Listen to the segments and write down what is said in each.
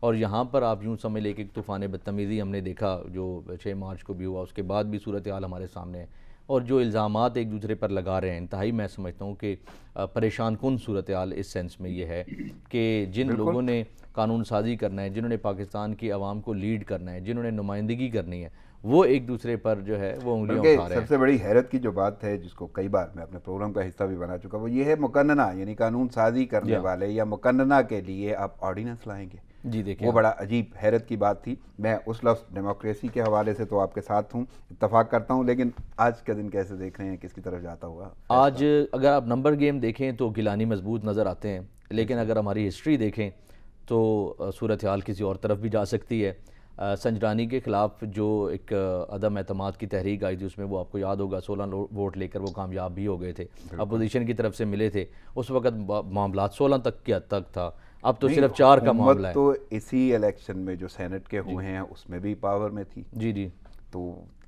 اور یہاں پر آپ یوں سمجھ لیں کہ ایک طوفان بدتمیزی ہم نے دیکھا جو 6 مارچ کو بھی ہوا، اس کے بعد بھی صورتحال ہمارے سامنے ہے، اور جو الزامات ایک دوسرے پر لگا رہے ہیں، انتہائی میں سمجھتا ہوں کہ پریشان کن صورتحال اس سینس میں یہ ہے کہ جن لوگوں نے قانون سازی کرنا ہے، جنہوں نے پاکستان کی عوام کو لیڈ کرنا ہے، جنہوں نے نمائندگی کرنی ہے، وہ ایک دوسرے پر جو ہے وہ انگلیاں بلکہ اٹھا رہے ہیں۔ سب سے بڑی حیرت کی جو بات ہے، جس کو کئی بار میں اپنے پروگرام کا حصہ بھی بنا چکا، وہ یہ ہے مقننہ، یعنی قانون سازی کرنے والے یا مقننہ کے لیے آپ آرڈیننس لائیں گے۔ جی دیکھیں وہ بڑا عجیب حیرت کی بات تھی۔ میں اس لفظ ڈیموکریسی کے حوالے سے تو آپ کے ساتھ ہوں، اتفاق کرتا ہوں، لیکن آج کا دن کیسے دیکھ رہے ہیں، کس کی طرف جاتا ہوا؟ آج اگر آپ نمبر گیم دیکھیں تو گیلانی مضبوط نظر آتے ہیں، لیکن اگر ہماری ہسٹری دیکھیں تو صورتحال کسی اور طرف بھی جا سکتی ہے۔ سنجرانی کے خلاف جو ایک عدم اعتماد کی تحریک آئی تھی، اس میں وہ آپ کو یاد ہوگا 16 ووٹ لے کر وہ کامیاب بھی ہو گئے تھے، اپوزیشن کی طرف سے ملے تھے، اس وقت معاملات 16 تک کی حد تک تھا، اب تو صرف 4 کا معاملہ ہے۔ تو اسی الیکشن میں جو سینٹ کے ہوئے ہیں اس میں بھی پاور میں تھی، جی جی، تو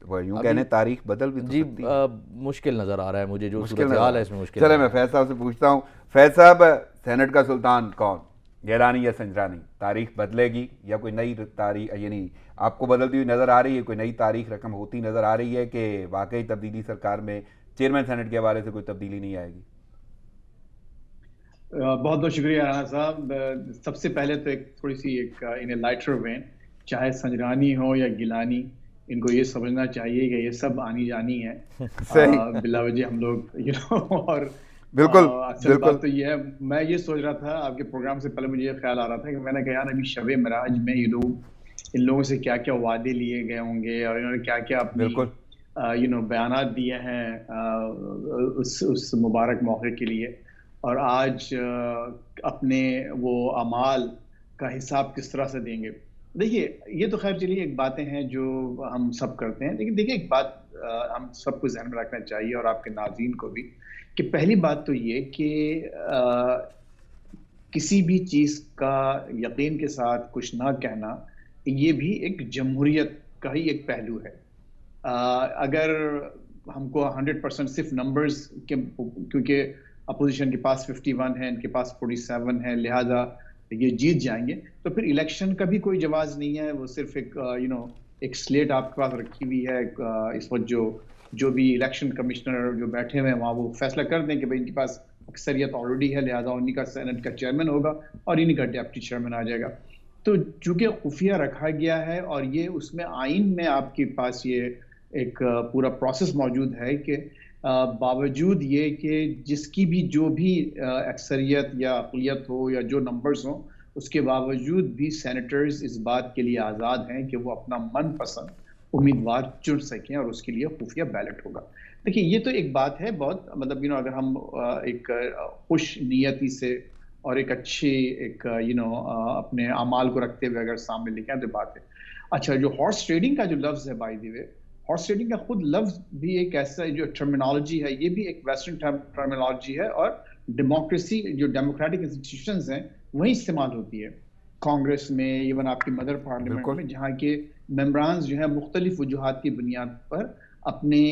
وہ یوں کہنے تاریخ بدل بھی جی سکتی ہے۔ مشکل نظر آ رہا ہے مجھے جو صورتحال ہے اس میں مشکل۔ چلے میں فیض صاحب سے پوچھتا ہوں، فیض صاحب سینٹ کا سلطان کون، گیلانی یا سنجرانی؟ تاریخ بدلے گی یا کوئی نئی تاریخ، یعنی آپ کو بدلتی ہوئی نظر آ رہی ہے، کوئی نئی تاریخ رقم ہوتی نظر آ رہی ہے کہ واقعی تبدیلی سرکار میں چیئرمین سینٹ کے حوالے سے کوئی تبدیلی نہیں آئے گی؟ بہت بہت شکریہ رانا صاحب۔ سب سے پہلے تو ایک تھوڑی سی ایک ان لائٹر وین، چاہے سنجرانی ہو یا گیلانی، ان کو یہ سمجھنا چاہیے کہ یہ سب آنی جانی ہے بلا وجہ ہم لوگ اور بالکل اصل بات تو یہ ہے، میں یہ سوچ رہا تھا آپ کے پروگرام سے پہلے مجھے یہ خیال آ رہا تھا کہ میں نے کہا یار ابھی شب معراج میں یہ لوگ ان لوگوں سے کیا کیا وعدے لیے گئے ہوں گے، اور انہوں نے کیا کیا اپنی بیانات دیے ہیں اس مبارک موقع کے لیے، اور آج اپنے وہ اعمال کا حساب کس طرح سے دیں گے۔ دیکھیے یہ تو خیر چلیے ایک باتیں ہیں جو ہم سب کرتے ہیں، لیکن دیکھیے ایک بات ہم سب کو ذہن میں رکھنا چاہیے اور آپ کے ناظرین کو بھی، کہ پہلی بات تو یہ کہ کسی بھی چیز کا یقین کے ساتھ کچھ نہ کہنا یہ بھی ایک جمہوریت کا ہی ایک پہلو ہے۔ اگر ہم کو 100% صرف نمبرز کے، کیونکہ اپوزیشن کے پاس 51 ہے، ان کے پاس 47 ہے، لہذا یہ جیت جائیں گے، تو پھر الیکشن کا بھی کوئی جواز نہیں ہے، وہ صرف ایک سلیٹ آپ کے پاس رکھی ہوئی ہے۔ اس وقت جو بھی الیکشن کمشنر جو بیٹھے ہوئے ہیں وہاں وہ فیصلہ کر دیں کہ بھائی ان کے پاس اکثریت آلریڈی ہے، لہذا انہی کا سینٹ کا چیئرمین ہوگا اور انہی کا ڈپٹی چیئرمین آ جائے گا۔ تو چونکہ خفیہ رکھا گیا ہے اور یہ اس میں آئین میں آپ کے پاس یہ ایک پورا پروسیس موجود ہے کہ باوجود یہ کہ جس کی بھی جو بھی اکثریت یا اقلیت ہو یا جو نمبرز ہوں، اس کے باوجود بھی سینیٹرز اس بات کے لیے آزاد ہیں کہ وہ اپنا من پسند امیدوار چن سکیں اور اس کے لیے خفیہ بیلٹ ہوگا۔ دیکھیے یہ تو ایک بات ہے بہت، مطلب اگر ہم ایک خوش نیتی سے اور ایک اچھی ایک اپنے اعمال کو رکھتے ہوئے اگر سامنے لے کے آئیں تو بات ہے۔ اچھا، جو ہارس ٹریڈنگ کا جو لفظ ہے، by the way horse trading کا خود لفظ بھی ایک ایسا جو ٹرمینالوجی ہے، یہ بھی ایک ویسٹرن ٹرمینالوجی ہے، اور ڈیموکریسی جو ڈیموکریٹک انسٹیٹیوشنز ہیں وہیں استعمال ہوتی ہے، کانگریس میں، ایون آپ کی مدر پارلیمنٹ میں، جہاں کے ممبرانز جو ہیں مختلف وجوہات کی بنیاد پر اپنی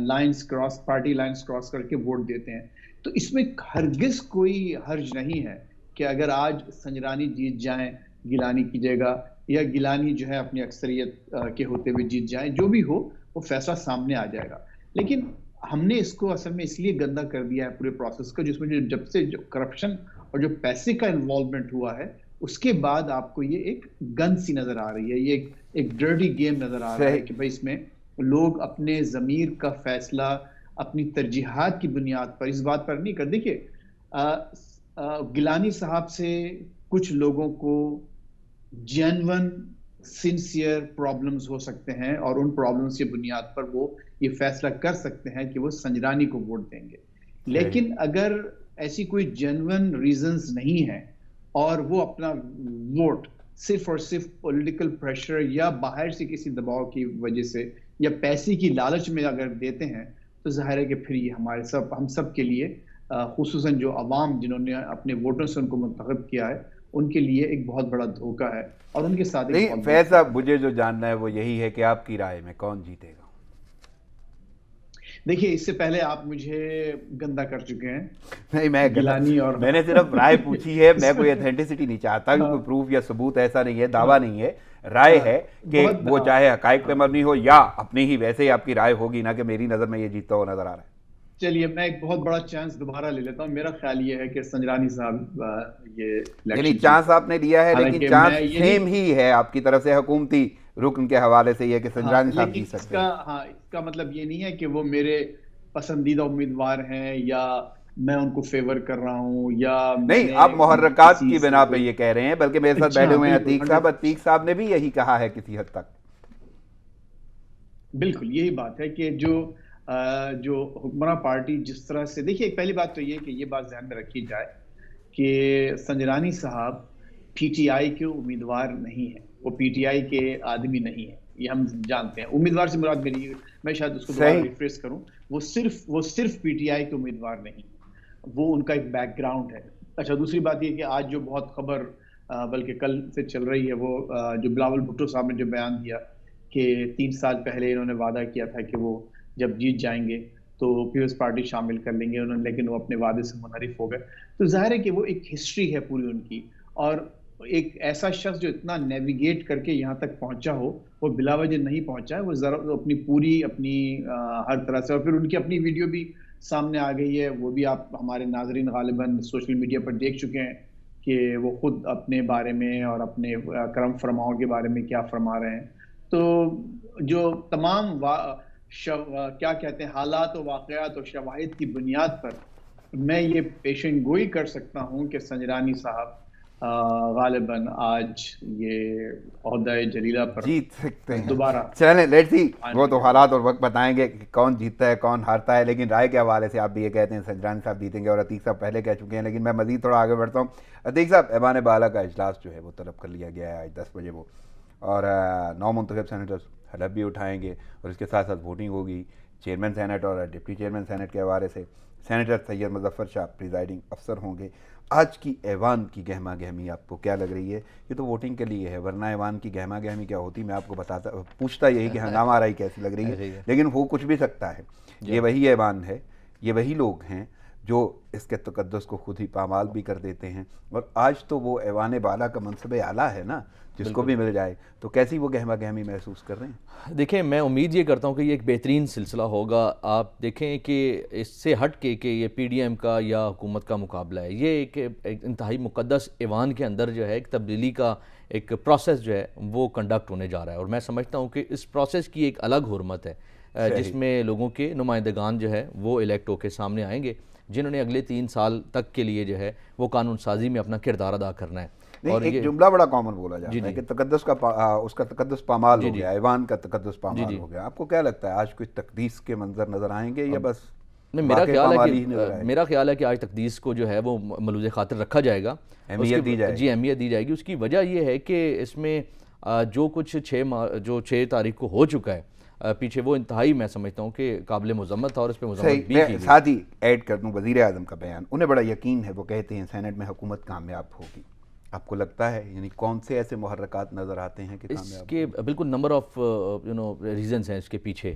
lines cross, party lines cross کر کے ووٹ دیتے ہیں۔ تو اس میں ہرگز کوئی حرج نہیں ہے کہ اگر آج سنجرانی جیت جائیں گیلانی کی جگہ، یا گیلانی جو ہے اپنی اکثریت کے ہوتے ہوئے جیت جائیں، جو بھی ہو وہ فیصلہ سامنے آ جائے گا۔ لیکن ہم نے اس کو اصل میں اس لیے گندا کر دیا ہے پورے پروسیس کو، جس میں جب سے جو کرپشن اور جو پیسے کا انوالومنٹ ہوا ہے، اس کے بعد آپ کو یہ ایک گن سی نظر آ رہی ہے، یہ ایک ڈرٹی گیم نظر آ رہا ہے کہ بھائی اس میں لوگ اپنے ضمیر کا فیصلہ اپنی ترجیحات کی بنیاد پر اس بات پر نہیں کر۔ دیکھیے گیلانی صاحب سے کچھ لوگوں کو جینون سنسیئر پرابلمز ہو سکتے ہیں، اور ان پرابلمز کی بنیاد پر وہ یہ فیصلہ کر سکتے ہیں کہ وہ سنجرانی کو ووٹ دیں گے۔ لیکن اگر ایسی کوئی جینون ریزنز نہیں ہیں اور وہ اپنا ووٹ صرف اور صرف پولیٹیکل پریشر یا باہر سے کسی دباؤ کی وجہ سے یا پیسے کی لالچ میں اگر دیتے ہیں، تو ظاہر ہے کہ پھر یہ ہم سب کے لیے، خصوصاً جو عوام جنہوں نے اپنے ووٹوں سے ان کو منتخب کیا ہے، ان کے لیے ایک بہت بڑا دھوکہ ہے، اور ان کے ساتھ نہیں فیض صاحب، مجھے جو جاننا ہے وہ یہی ہے کہ آپ کی رائے میں کون جیتے گا؟ دیکھیے اس سے پہلے آپ مجھے گندا کر چکے ہیں. نہیں میں گیلانی اور میں نے صرف رائے پوچھی ہے, میں کوئی اتھینٹسٹی نہیں چاہتا, کوئی پروف یا ثبوت ایسا نہیں ہے, دعویٰ نہیں ہے, رائے ہے کہ وہ چاہے حقائق پہ مبنی ہو یا اپنی ہی, ویسے ہی آپ کی رائے ہوگی نا کہ میری نظر میں یہ جیتتا ہوا نظر آ رہا ہے. چلیے میں ایک بہت بڑا چانس دوبارہ لے لیتا ہوں. میرا خیال یہ ہے کہ سنجرانی صاحب یہ یعنی چانس آپ نے لیا ہے, لیکن چانس سیم ہی ہے آپ کی طرف سے حکومتی رکن کے حوالے سے یہ کہ سنجرانی صاحب جیت سکتے ہیں. اس کا مطلب یہ نہیں ہے کہ وہ میرے پسندیدہ امیدوار ہیں یا میں ان کو فیور کر رہا ہوں یا نہیں, آپ محرکات کی بنا پہ یہ کہہ رہے ہیں, بلکہ میرے ساتھ بیٹھے ہوئے ہیں عتیق صاحب نے بھی یہی کہا ہے کسی حد تک. بالکل یہی بات ہے کہ جو حکمراں پارٹی جس طرح سے, دیکھیے پہلی بات تو یہ کہ یہ بات ذہن میں رکھی جائے کہ سنجرانی صاحب پی ٹی آئی کے امیدوار نہیں ہیں, وہ پی ٹی آئی کے آدمی نہیں ہیں, یہ ہم جانتے ہیں. امیدوار سے مراد میری, میں شاید اس کو دوبارہ ریفریش کروں, وہ صرف پی ٹی آئی کے امیدوار نہیں, وہ ان کا ایک بیک گراؤنڈ ہے. اچھا دوسری بات یہ کہ آج جو بہت خبر بلکہ کل سے چل رہی ہے, وہ جو بلاول بھٹو صاحب نے جو بیان دیا کہ 3 سال پہلے انہوں نے وعدہ کیا تھا کہ وہ جب جیت جائیں گے تو پیپلز پارٹی شامل کر لیں گے انہوں نے, لیکن وہ اپنے وعدے سے منحرف ہو گئے. تو ظاہر ہے کہ وہ ایک ہسٹری ہے پوری ان کی, اور ایک ایسا شخص جو اتنا نیویگیٹ کر کے یہاں تک پہنچا ہو, وہ بلا وجہ نہیں پہنچا ہے. وہ ذرا اپنی ہر طرح سے, اور پھر ان کی اپنی ویڈیو بھی سامنے آ گئی ہے, وہ بھی آپ ہمارے ناظرین غالباً سوشل میڈیا پر دیکھ چکے ہیں کہ وہ خود اپنے بارے میں اور اپنے کرم فرماؤں کے بارے میں کیا فرما رہے ہیں. تو جو تمام کیا کہتے ہیں حالات و واقعات و شواہد کی بنیاد پر میں یہ پیشن گوئی کر سکتا ہوں کہ سنجرانی صاحب غالباً آج یہ عہدہ جلیلہ پر جیت سکتے ہیں دوبارہ. چلیں لیٹس سی, وہ تو حالات اور وقت بتائیں گے کہ کون جیتتا ہے کون ہارتا ہے, لیکن رائے کے حوالے سے آپ بھی یہ کہتے ہیں سنجرانی صاحب جیتیں گے, اور عتیق صاحب پہلے کہہ چکے ہیں. لیکن میں مزید تھوڑا آگے بڑھتا ہوں. عتیق صاحب, ایوان بالا کا اجلاس جو ہے وہ طلب کر لیا گیا ہے آج 10 بجے, وہ اور 9 منتخب سینیٹرز حلف بھی اٹھائیں گے, اور اس کے ساتھ ساتھ ووٹنگ ہوگی چیئرمین سینٹ اور ڈپٹی چیئرمین سینٹ کے حوالے سے. سینیٹر سید مظفر شاہ پریزائڈنگ افسر ہوں گے. آج کی ایوان کی گہما گہمی آپ کو کیا لگ رہی ہے؟ یہ تو ووٹنگ کے لیے ہے, ورنہ ایوان کی گہما گہمی کیا ہوتی میں آپ کو پوچھتا یہی کہ ہنگامہ آرائی کیسی لگ رہی ہے, لیکن ہو کچھ بھی سکتا ہے. یہ وہی ایوان ہے, یہ وہی لوگ ہیں جو اس کے تقدس کو خود ہی پامال بھی کر دیتے ہیں, اور آج تو وہ ایوان بالا کا منصب اعلیٰ ہے نا, جس کو بھی مل جائے. تو کیسی وہ گہما گہمی محسوس کر رہے ہیں؟ دیکھیں میں امید یہ کرتا ہوں کہ یہ ایک بہترین سلسلہ ہوگا. آپ دیکھیں کہ اس سے ہٹ کے کہ یہ پی ڈی ایم کا یا حکومت کا مقابلہ ہے, یہ ایک انتہائی مقدس ایوان کے اندر جو ہے ایک تبدیلی کا ایک پروسیس جو ہے وہ کنڈکٹ ہونے جا رہا ہے, اور میں سمجھتا ہوں کہ اس پروسیس کی ایک الگ حرمت ہے جس میں لوگوں کے نمائندگان جو ہے وہ الیکٹ ہو کے سامنے آئیں گے, جنہوں نے اگلے 3 سال تک کے لیے جو ہے وہ قانون سازی میں اپنا کردار ادا کرنا ہے. اور ایک جملہ بڑا کامن بولا جاتا ہے کہ تقدس کا اس کا تقدس پامال ہو گیا, ایوان کا تقدس پامال ہو گیا. آپ کو کیا لگتا ہے آج کچھ تقدیس کے منظر نظر آئیں گے یا بس؟ میرا خیال ہے کہ آج تقدیس کو جو ہے وہ ملوز خاطر رکھا جائے گا, اہمیت دی جائے گی. جی اہمیت دی جائے گی. اس کی وجہ یہ ہے کہ اس میں جو کچھ 6 تاریخ کو ہو چکا ہے پیچھے, وہ انتہائی میں سمجھتا ہوں کہ قابل مذمت تھا, اور اس پہ مذمت بھی کی. ساتھ ہی ایڈ کر دوں وزیر اعظم کا بیان, انہیں بڑا یقین ہے, وہ کہتے ہیں سینٹ میں حکومت کامیاب ہوگی. آپ کو لگتا ہے یعنی کون سے ایسے محرکات نظر آتے ہیں کہ اس کے بالکل نمبر آف ریزنز ہیں اس کے پیچھے.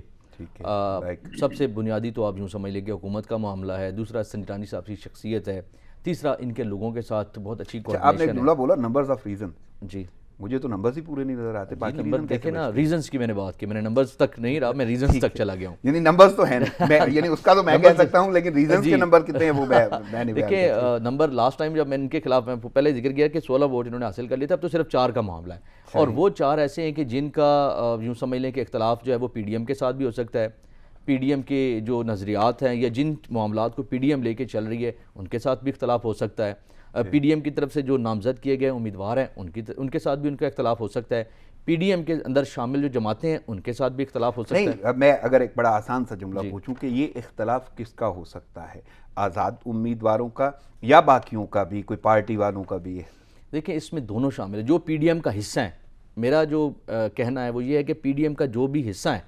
سب سے بنیادی تو آپ یوں سمجھ لیں کہ حکومت کا معاملہ ہے, دوسرا سنجرانی صاحب کی شخصیت ہے, تیسرا ان کے لوگوں کے ساتھ بہت اچھی کوآرڈینیشن ہے. آپ نے ایک جملہ بولا نمبرز آف ریزن, جی مجھے تو نمبرز ہی پورے نہیں نظر آتے. باقی نمبر دیکھیں نا, ریزنز کی میں نے بات کی, میں نے نمبرز تک نہیں رہا, میں ریزنز تک چلا گیا ہوں. یعنی نمبرز تو ہیں, یعنی اس کا تو میں کہہ سکتا ہوں, لیکن ریزنز کے نمبر کتنے ہیں وہ میں نہیں. دیکھیں نمبر لاسٹ ٹائم جب میں ان کے خلاف, میں پہلے ذکر کیا کہ 16 ووٹ انہوں نے حاصل کر لیے تھا, اب تو صرف 4 کا معاملہ ہے, اور وہ 4 ایسے ہیں کہ جن کا یوں سمجھ لیں کہ اختلاف جو ہے وہ پی ڈی ایم کے ساتھ بھی ہو سکتا ہے, پی ڈی ایم کے جو نظریات ہیں یا جن معاملات کو پی ڈی ایم لے کے چل رہی ہے ان کے ساتھ بھی اختلاف ہو سکتا ہے, پی ڈی ایم کی طرف سے جو نامزد کیے گئے امیدوار ہیں ان کے ساتھ بھی ان کا اختلاف ہو سکتا ہے, پی ڈی ایم کے اندر شامل جو جماعتیں ہیں ان کے ساتھ بھی اختلاف ہو سکتا ہے. نہیں, میں اگر ایک بڑا آسان سا جملہ پوچھوں کہ یہ اختلاف کس کا ہو سکتا ہے, آزاد امیدواروں کا یا باقیوں کا بھی, کوئی پارٹی والوں کا بھی ہے؟ دیکھیں اس میں دونوں شامل ہیں. جو پی ڈی ایم کا حصہ ہیں, میرا جو کہنا ہے وہ یہ ہے کہ پی ڈی ایم کا جو بھی حصہ ہے,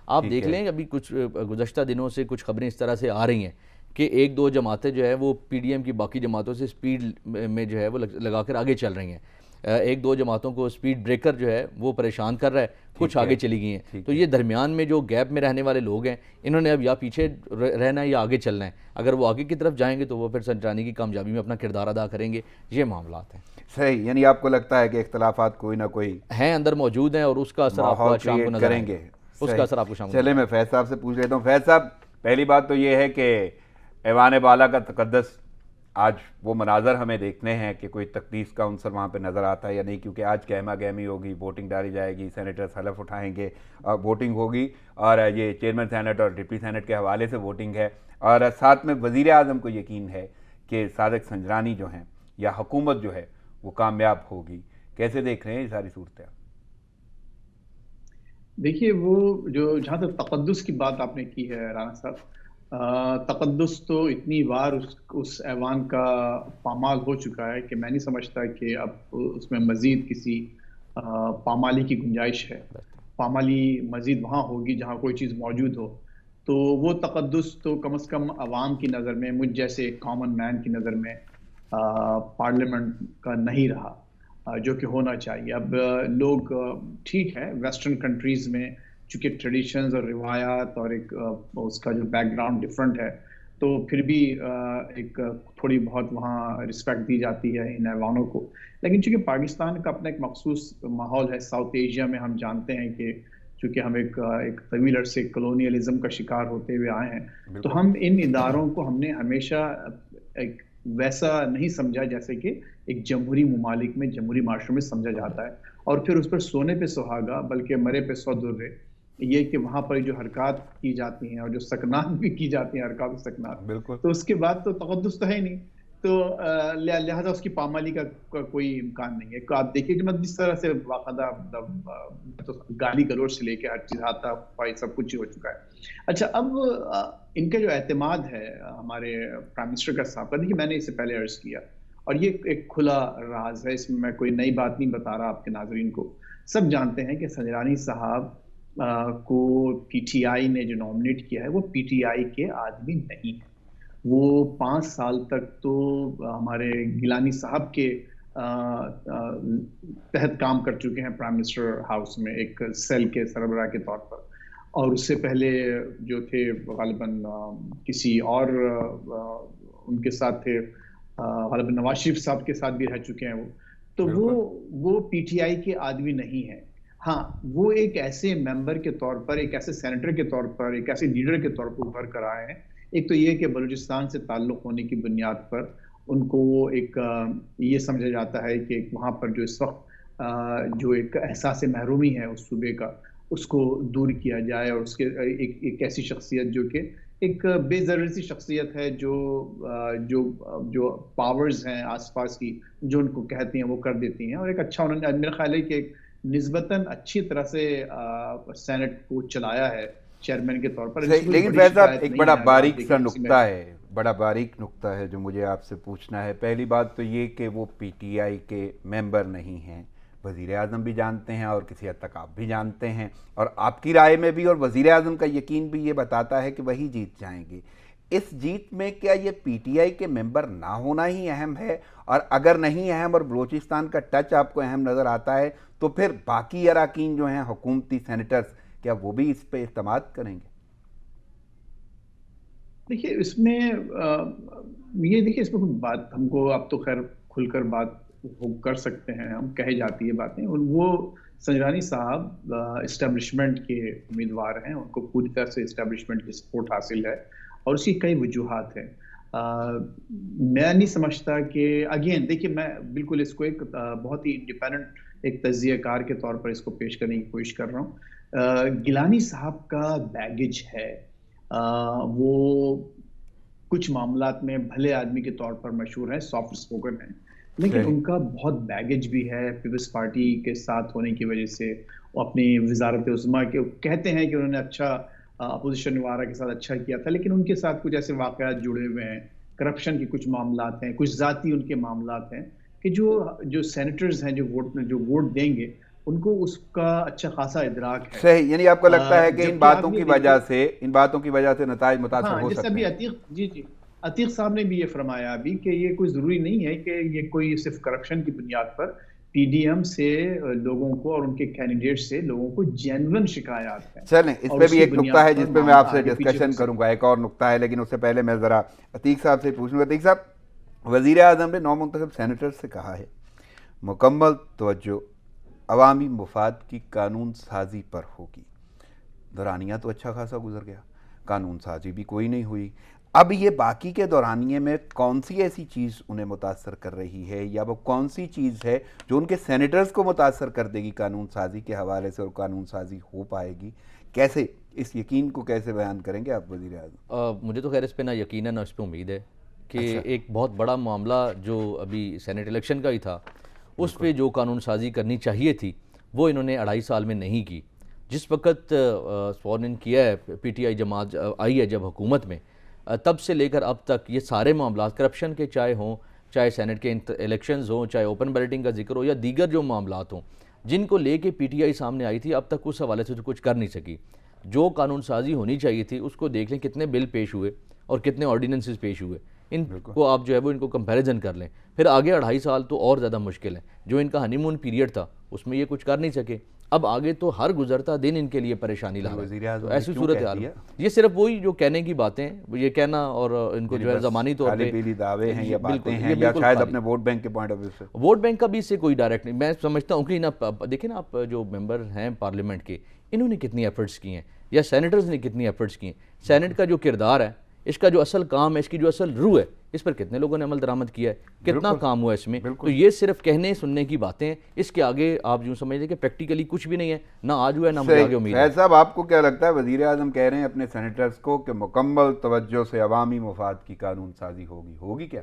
آپ دیکھ لیں ابھی کچھ گزشتہ دنوں سے کچھ خبریں اس طرح سے آ رہی ہیں کہ 1-2 جماعتیں جو ہے وہ پی ڈی ایم کی باقی جماعتوں سے سپیڈ میں جو ہے وہ لگا کر آگے چل رہی ہیں. ایک دو جماعتوں کو اسپیڈ بریکر جو ہے وہ پریشان کر رہا ہے, کچھ آگے چلی گئی ہیں. تو یہ درمیان میں جو گیپ میں رہنے والے لوگ ہیں, انہوں نے اب یا پیچھے رہنا ہے یا آگے چلنا ہے. اگر وہ آگے کی طرف جائیں گے تو وہ پھر سنجرانی کی کامیابی میں اپنا کردار ادا کریں گے. یہ معاملات ہیں. صحیح, یعنی آپ کو لگتا ہے کہ اختلافات کوئی نہ کوئی ہیں اندر موجود ہیں, اور اس کا اثر آپ کو شام کو نظر کریں گے. اس کا اثر آپ کو شام کو. چلے میں فیض صاحب سے پوچھ لیتا ہوں. فیض صاحب, پہلی بات تو یہ ہے کہ ایوان بالا کا تقدس, آج وہ مناظر ہمیں دیکھنے ہیں کہ کوئی تقدیس کا عنصر وہاں پہ نظر آتا ہے یا نہیں, کیونکہ آج گہما گہمی ہوگی, ووٹنگ ڈالی جائے گی, سینیٹرز حلف اٹھائیں گے, ووٹنگ ہوگی, اور یہ چیئرمین سینٹ اور ڈپٹی سینٹ کے حوالے سے ووٹنگ ہے, اور ساتھ میں وزیر اعظم کو یقین ہے کہ صادق سنجرانی جو ہیں یا حکومت جو ہے وہ کامیاب ہوگی. کیسے دیکھ رہے ہیں یہ ساری صورتیں؟ دیکھیے, وہ جو جہاں تک تقدس کی بات آپ نے کی ہے رانا صاحب, تقدس تو اتنی بار اس ایوان کا پامال ہو چکا ہے کہ میں نہیں سمجھتا کہ اب اس میں مزید کسی پامالی کی گنجائش ہے. پامالی مزید وہاں ہوگی جہاں کوئی چیز موجود ہو. تو وہ تقدس تو کم از کم عوام کی نظر میں, مجھ جیسے کامن مین کی نظر میں پارلیمنٹ کا نہیں رہا جو کہ ہونا چاہیے. اب لوگ ٹھیک ہے, ویسٹرن کنٹریز میں چونکہ ٹریڈیشنز اور روایات اور ایک اس کا جو بیک گراؤنڈ ڈفرینٹ ہے, تو پھر بھی ایک تھوڑی بہت وہاں رسپیکٹ دی جاتی ہے ان ایوانوں کو. لیکن چونکہ پاکستان کا اپنا ایک مخصوص ماحول ہے, ساؤتھ ایشیا میں ہم جانتے ہیں کہ چونکہ ہم ایک طویل عرصے کلونیلزم کا شکار ہوتے ہوئے آئے ہیں, تو ہم ان اداروں کو ہم نے ہمیشہ ایک ویسا نہیں سمجھا جیسے کہ ایک جمہوری ممالک میں, جمہوری معاشروں میں سمجھا جاتا ہے. اور پھر اس پر سونے پہ سہاگا بلکہ مرے پہ سو درے, یہ کہ وہاں پر جو حرکات کی جاتی ہیں اور جو سکنات بھی کی جاتی ہیں, حرکات و سکنات, تو اس کے بعد تو تقدس تو ہے ہی نہیں. تو لہذا اس کی پامالی کا کوئی امکان نہیں ہے. آپ دیکھیے کہ جس طرح سے باقاعدہ گالی گلوچ سے لے کے ہر چیز ہاتھا پائی سب کچھ ہو چکا ہے. اچھا, اب ان کا جو اعتماد ہے ہمارے پرائم منسٹر کا صاحب کا, دیکھیے میں نے اس سے پہلے عرض کیا, اور یہ ایک کھلا راز ہے, اس میں میں کوئی نئی بات نہیں بتا رہا آپ کے ناظرین کو. سب جانتے ہیں کہ سنجرانی صاحب کو پی ٹی آئی نے جو نامنیٹ کیا ہے وہ پی ٹی آئی کے آدمی نہیں ہے. وہ 5 سال تک تو ہمارے گیلانی صاحب کے تحت کام کر چکے ہیں پرائم منسٹر ہاؤس میں ایک سیل کے سربراہ کے طور پر, اور اس سے پہلے جو تھے غالباً کسی اور ان کے ساتھ تھے, غالباً نواز شریف صاحب کے ساتھ بھی رہ چکے ہیں وہ. تو وہ پی ٹی آئی کے آدمی نہیں ہے. ہاں, وہ ایک ایسے ممبر کے طور پر, ایک ایسے سینیٹر کے طور پر, ایک ایسے لیڈر کے طور پر ابھر کر آئے ہیں. ایک تو یہ کہ بلوچستان سے تعلق ہونے کی بنیاد پر ان کو وہ ایک یہ سمجھا جاتا ہے کہ وہاں پر جو اس وقت جو ایک احساس محرومی ہے اس صوبے کا, اس کو دور کیا جائے, اور اس کے ایک ایسی شخصیت جو کہ ایک بے ضرری سی شخصیت ہے جو پاورز ہیں آس پاس کی جو ان کو کہتی ہیں وہ کر دیتی ہیں. اور ایک اچھا انہوں نے, میرا خیال ہے کہ ایک نسبتاً اچھی طرح سے سینٹ کو چلایا ہے چیئرمین کے طور پر. لیکن فیض صاحب, ایک بڑا باریک سا نقطہ ہے, بڑا باریک نقطہ ہے جو مجھے آپ سے پوچھنا ہے. پہلی بات تو یہ کہ وہ پی ٹی آئی کے ممبر نہیں ہیں, وزیر اعظم بھی جانتے ہیں اور کسی حد تک آپ بھی جانتے ہیں, اور آپ کی رائے میں بھی اور وزیر اعظم کا یقین بھی یہ بتاتا ہے کہ وہی جیت جائیں گے. اس جیت میں کیا یہ پی ٹی آئی کے ممبر نہ ہونا ہی اہم ہے؟ اور اگر نہیں اہم اور بلوچستان کا ٹچ آپ کو اہم نظر آتا ہے تو پھر باقی اراکین جو ہیں حکومتی سینیٹرز, کیا وہ بھی اس پہ اعتماد کریں گے؟ دیکھیے اس میں یہ دیکھیے اس میں کوئی بات ہم کو, اب تو خیر کھل کر بات کر سکتے ہیں, ہم کہے جاتی ہے باتیں. وہ سنجرانی صاحب اسٹیبلشمنٹ کے امیدوار ہیں, ان کو پوری طرح سے اسٹیبلشمنٹ کی سپورٹ حاصل ہے, اور اس کی کئی وجوہات ہیں. میں نہیں سمجھتا کہ اگین دیکھیے, میں بالکل اس کو ایک بہت ہی انڈیپینڈنٹ ایک تجزیہ کار کے طور پر اس کو پیش کرنے کی کوشش کر رہا ہوں. گیلانی صاحب کا بیگیج ہے, وہ کچھ معاملات میں بھلے آدمی کے طور پر مشہور ہیں, سافٹ اسپوکن ہیں, لیکن ان کا بہت بیگیج بھی ہے پیپلز پارٹی کے ساتھ ہونے کی وجہ سے. وہ اپنی وزارت عظمیٰ کے کہتے ہیں کہ انہوں نے اچھا اپوزیشن وغیرہ کے ساتھ اچھا کیا تھا, لیکن ان کے ساتھ کچھ ایسے واقعات جڑے ہوئے ہیں, کرپشن کے کچھ معاملات ہیں, کچھ ذاتی ان کے معاملات ہیں کہ جو سینیٹرز ہیں جو ووٹ دیں گے ان کو اس کا اچھا خاصا ادراک ہے. صحیح, یعنی آپ کو لگتا ہے کہ ان باتوں کی وجہ سے نتائج متاثر ہو سکتے ہیں. جیسے ابھی عتیق صاحب نے بھی یہ فرمایا ابھی کہ یہ کوئی ضروری نہیں ہے کہ یہ کوئی صرف کرپشن کی بنیاد پر PDM سے لوگوں کو اور ان کے کینڈیڈیٹ سے لوگوں کو جینون شکایات ہیں. چلیں اس اور پہ اس بھی کی ایک نقطہ بنیاد ہے پر جس پہ میں معاملہ آپ سے آگے پیچھے ڈسکشن ہو سکتا کروں گا، ایک اور نقطہ ہے، لیکن اس سے پہلے میں ذرا عتیق صاحب سے پوچھوں گا. عتیق صاحب، وزیر اعظم نے 9 منتخب سینیٹر سے کہا ہے مکمل توجہ عوامی مفاد کی قانون سازی پر ہوگی. دورانیہ تو اچھا خاصا گزر گیا، قانون سازی بھی کوئی نہیں ہوئی. اب یہ باقی کے دورانیے میں کون سی ایسی چیز انہیں متاثر کر رہی ہے، یا وہ کون سی چیز ہے جو ان کے سینیٹرز کو متاثر کر دے گی قانون سازی کے حوالے سے، اور قانون سازی ہو پائے گی کیسے؟ اس یقین کو کیسے بیان کریں گے آپ وزیر اعظم؟ مجھے تو خیر اس پہ نہ یقین ہے نہ اس پہ امید ہے کہ اچھا، ایک بہت بڑا معاملہ جو ابھی سینٹ الیکشن کا ہی تھا اس پہ جو قانون سازی کرنی چاہیے تھی وہ انہوں نے 2.5 سال میں نہیں کی. جس وقت سورن ان کیا ہے PTI جماعت آئی ہے جب حکومت میں، تب سے لے کر اب تک یہ سارے معاملات کرپشن کے چاہے ہوں، چاہے سینٹ کے الیکشنز ہوں، چاہے اوپن بیلٹنگ کا ذکر ہو، یا دیگر جو معاملات ہوں جن کو لے کے PTI سامنے آئی تھی، اب تک اس حوالے سے تو کچھ کر نہیں سکی. جو قانون سازی ہونی چاہیے تھی اس کو دیکھ لیں کتنے بل پیش ہوئے اور کتنے آرڈیننسز پیش ہوئے، ان کو آپ جو ہے وہ ان کو کمپیریزن کر لیں. پھر آگے 2.5 سال تو اور زیادہ مشکل ہے. جو ان کا ہنی مون پیریڈ تھا اس میں یہ کچھ کر نہیں سکے، اب آگے تو ہر گزرتا دن ان کے لیے پریشانی لا رہا ہے. تو ایسی صورت حال یہ صرف وہی جو کہنے کی باتیں یہ کہنا، اور ان کو جو ہے زمانی طور پہ پیلی دعوے ہیں یا باتیں ہیں، یا شاید اپنے ووٹ بینک کے پوائنٹ آف ویو سے. ووٹ بینک کا بھی اس سے کوئی ڈائریکٹ نہیں. میں سمجھتا ہوں کہ دیکھیں نا، آپ جو ممبر ہیں پارلیمنٹ کے، انہوں نے کتنی ایفرٹس کی ہیں، یا سینیٹرز نے کتنی ایفرٹس کی ہیں. سینٹ کا جو کردار ہے، اس کا جو اصل کام ہے، اس کی جو اصل روح ہے، اس پر کتنے لوگوں نے عمل درآمد کیا ہے، کتنا کام ہوا ہے اس میں. تو یہ صرف کہنے سننے کی باتیں ہیں، اس کے آگے آپ یوں سمجھ لیں کہ پریکٹیکلی کچھ بھی نہیں ہے، نہ آج ہوا ہے نہ مجھے آگے امید ہے. فیض صاحب، آپ کو کیا لگتا ہے؟ وزیر اعظم کہہ رہے ہیں اپنے سینیٹرز کو کہ مکمل توجہ سے عوامی مفاد کی قانون سازی ہوگی کیا؟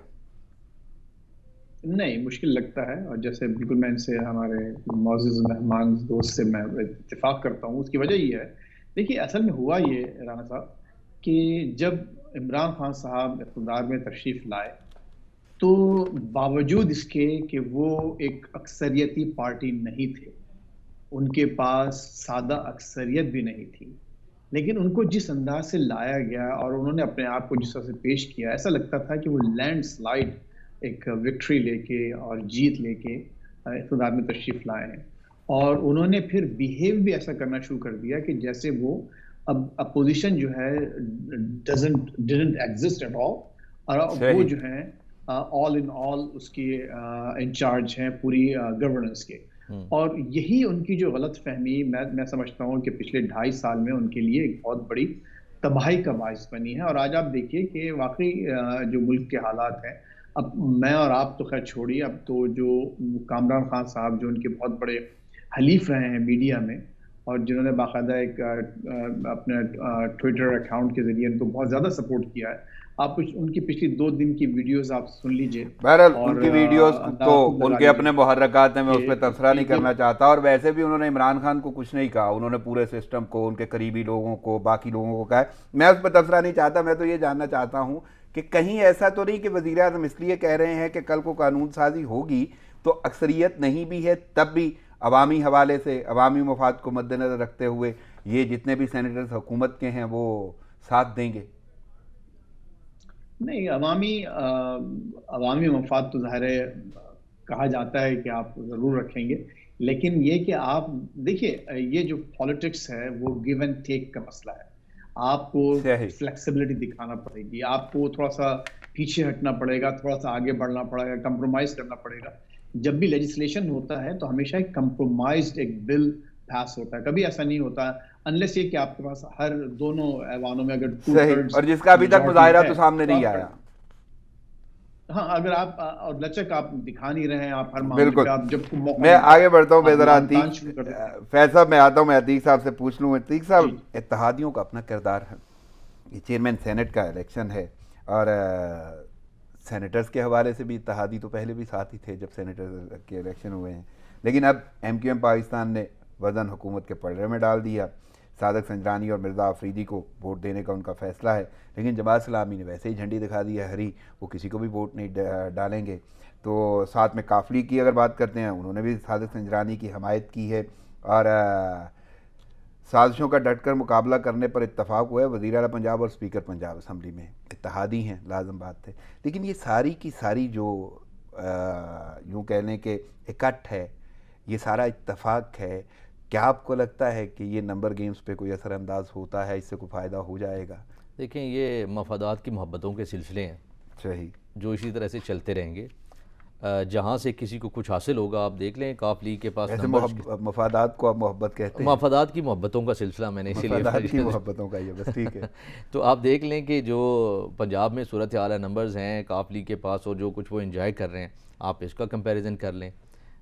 نہیں، مشکل لگتا ہے. اور جیسے بالکل میں ان سے، ہمارے معزز مہمان دوست سے میں اتفاق کرتا ہوں. اس کی وجہ یہ ہے، دیکھیے اصل میں ہوا یہ رانا صاحب کہ جب عمران خان صاحب اقتدار میں تشریف لائے تو باوجود اس کے کہ وہ ایک اکثریتی پارٹی نہیں تھے، ان کے پاس سادہ اکثریت بھی نہیں تھی، لیکن ان کو جس انداز سے لایا گیا اور انہوں نے اپنے آپ کو جس طرح سے پیش کیا، ایسا لگتا تھا کہ وہ لینڈ سلائڈ ایک وکٹری لے کے اور جیت لے کے اقتدار میں تشریف لائے ہیں. اور انہوں نے پھر بیہیو بھی ایسا کرنا شروع کر دیا کہ جیسے وہ اب اپوزیشن جو ہے didn't exist at all، اور وہ جو ہیں all in all اس کی انچارج ہیں پوری گورننس کے. اور یہی ان کی جو غلط فہمی میں سمجھتا ہوں کہ پچھلے 2.5 سال میں ان کے لیے ایک بہت بڑی تباہی کا باعث بنی ہے. اور آج آپ دیکھیے کہ واقعی جو ملک کے حالات ہیں، اب میں اور آپ تو خیر چھوڑیے، اب تو جو کامران خان صاحب جو ان کے بہت بڑے حلیف رہے ہیں میڈیا میں، اور جنہوں نے باقاعدہ ایک اپنے ٹویٹر اکاؤنٹ کے ذریعے ان کو بہت زیادہ سپورٹ کیا ہے. آپ کچھ ان کی پچھلی 2 دن کی ویڈیوز آپ سن لیجئے. بہرحال ان کی ویڈیوز تو ان کے اپنے محرکات ہیں، میں اس پہ تبصرہ نہیں کرنا چاہتا. اور ویسے بھی انہوں نے عمران خان کو کچھ نہیں کہا، انہوں نے پورے سسٹم کو، ان کے قریبی لوگوں کو، باقی لوگوں کو کہا ہے. میں اس پہ تبصرہ نہیں چاہتا. میں تو یہ جاننا چاہتا ہوں کہ کہیں ایسا تو نہیں کہ وزیر اعظم اس لیے کہہ رہے ہیں کہ کل کو قانون سازی ہوگی تو اکثریت نہیں بھی ہے تب بھی عوامی حوالے سے، عوامی مفاد کو مد نظر رکھتے ہوئے یہ جتنے بھی سینیٹرز حکومت کے ہیں وہ ساتھ دیں گے؟ نہیں، عوامی مفاد تو ظاہر ہے کہا جاتا ہے کہ آپ ضرور رکھیں گے، لیکن یہ کہ آپ دیکھیے یہ جو پالیٹکس ہے وہ گیو اینڈ ٹیک کا مسئلہ ہے. آپ کو فلیکسیبلٹی دکھانا پڑے گی، آپ کو تھوڑا سا پیچھے ہٹنا پڑے گا، تھوڑا سا آگے بڑھنا پڑے گا، کمپرومائز کرنا پڑے گا. جب بھی لیجسلیشن ہوتا ہے تو ہمیشہ ایک کمپرومائزڈ ایک بل پاس ہوتا ہے، کبھی ایسا نہیں ہوتا انلیس یہ کہ آپ کے پاس ہر دونوں ایوانوں میں اگر 2/3 اور جس کا ابھی تک مظاہرہ تو سامنے نہیں آیا. ہاں، اگر آپ اور لچک آپ دکھا نہیں رہے ہیں، آپ ہر معاملے پہ آپ جب موقع میں آگے بڑھتا ہوں. ذرا فیض صاحب میں آتا ہوں، میں عتیق صاحب سے پوچھ لوں. عتیق صاحب، اتحادیوں کا اپنا کردار ہے، یہ چیئرمین سینٹ کا الیکشن ہے، اور سینیٹرز کے حوالے سے بھی اتحادی تو پہلے بھی ساتھ ہی تھے جب سینیٹرز کے الیکشن ہوئے ہیں، لیکن اب MQM پاکستان نے وزن حکومت کے پلڑے میں ڈال دیا. صادق سنجرانی اور مرزا آفریدی کو ووٹ دینے کا ان کا فیصلہ ہے، لیکن جماعت اسلامی نے ویسے ہی جھنڈی دکھا دی ہے ہری، وہ کسی کو بھی ووٹ نہیں ڈالیں گے. تو ساتھ میں قافلی کی اگر بات کرتے ہیں، انہوں نے بھی صادق سنجرانی کی حمایت کی ہے، اور سازشوں کا ڈٹ کر مقابلہ کرنے پر اتفاق ہوا ہے. وزیر اعلیٰ پنجاب اور اسپیکر پنجاب اسمبلی میں اتحادی ہیں، لازم بات ہے. لیکن یہ ساری کی ساری جو یوں کہہ لیں کہ اکٹھ ہے یہ سارا اتفاق ہے، کیا آپ کو لگتا ہے کہ یہ نمبر گیمز پہ کوئی اثر انداز ہوتا ہے، اس سے کوئی فائدہ ہو جائے گا؟ دیکھیں یہ مفادات کی محبتوں کے سلسلے ہیں صحیح، جو اسی طرح سے چلتے رہیں گے. جہاں سے کسی کو کچھ حاصل ہوگا، آپ دیکھ لیں کاف لیگ کے پاس ایسے نمبر مفادات کو آپ محبت کہتے ہیں؟ مفادات کی محبتوں کا سلسلہ میں نے اسی لیے مفادات کی محبتوں کا یہ بس ٹھیک ہے. تو آپ دیکھ لیں کہ جو پنجاب میں صورتحال نمبرز ہیں کاف لیگ کے پاس اور جو کچھ وہ انجوائے کر رہے ہیں، آپ اس کا کمپیریزن کر لیں.